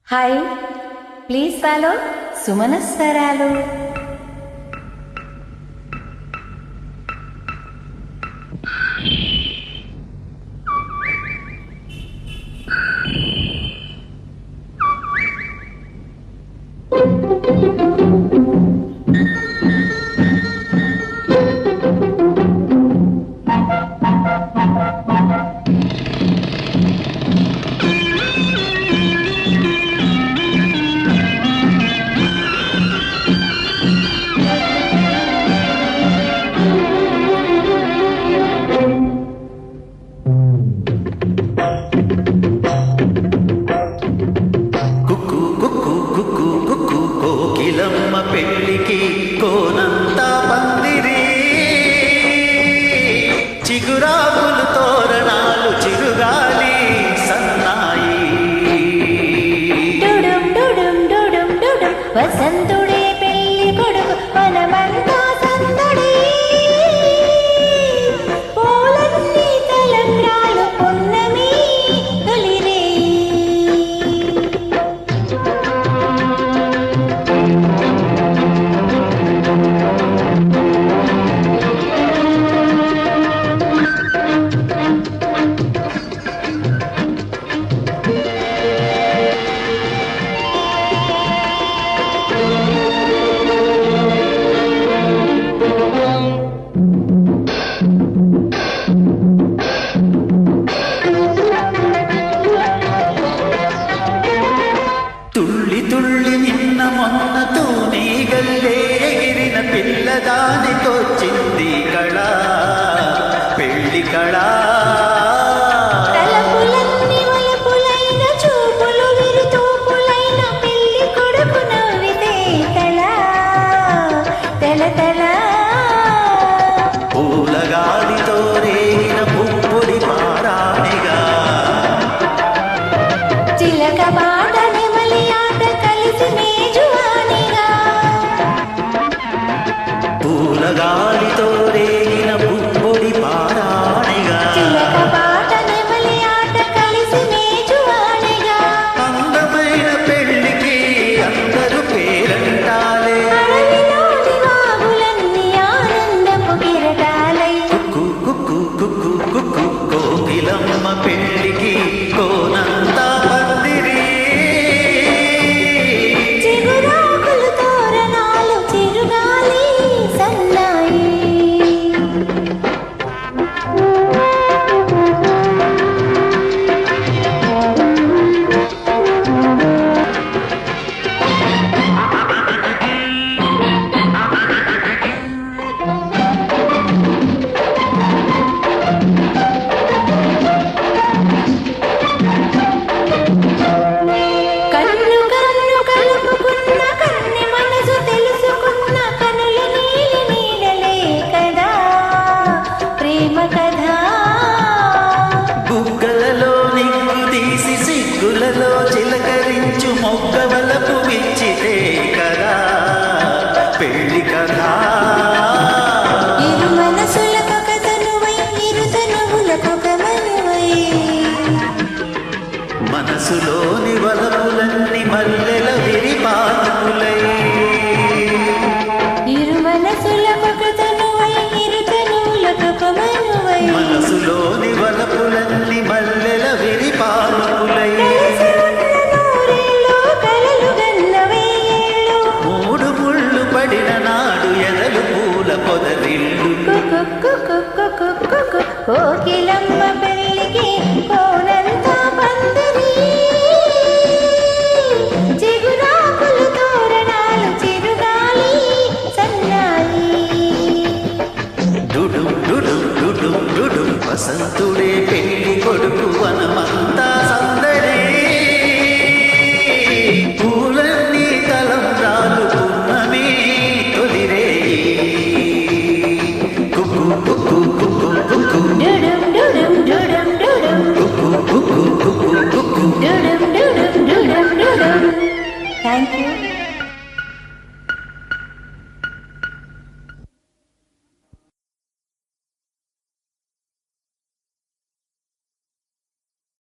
Hi, please follow సుమనస్వరాలు. Kokilamma పెళ్ళికి కోనంతా పందిరి, చిగురాకులు తోరణాలు చిరుగాలి సన్నాయి. డుడుం డుడుం డుడుం డుడుం వసంతుడే పెళ్లి కొడుకు, మనమంతా సందడి. పూలన్నీ తలంబ్రాలు పున్నమి తొలిరే. తుళ్ళి తుళ్ళి నిన్న మొన్న తూనీ గల్లే ఎగిరిన పిల్లదానికొచ్చింది కళ, పెళ్లి కళ. తలపులన్నీ వలపులైన చూపులు విరుతూపులైన పెళ్లి కొడుకు నవ్వితే కళ తెల తెల. పూలగాలితో రేగిన పుప్పొడి పారాణిగా, చిలక మాట నెమలి ఆట కలిసి మేజువానిగా. పూలగాలితో రేగిన పుప్పొడి పారాణిగా, చిలక పాట నెమలి ఆట కలిసి మేజువానిగా. అందమైన పెళ్లికి అందరూ పేరంటాలే. అడవిలోని వాగులన్నీ ఆనందపు కిరటాలై. కుక్కు కుక్కు కుక్కు కోకిలమ్మ పెళ్లికి కోనంతా పందిరి, చిగురాకులు తోరణాలు చిరుగాలి సన్నాయి. కన్ను కన్ను కలుపుకున్న కన్ని మనసు తెలుసుకున్న కనుల నీలి నీడలే కదా ప్రేమ కథ. బుగ్గలలో నిగ్గు తీసి సిగ్గులలో చిలకరించు మొగ్గవలపు విచ్చితే కదా పెళ్లి కదా. ఇరు మనసులకొక తనువై ఇరు తనువులకొక మనువై. మనసులోని వలపులన్నీ మల్లెల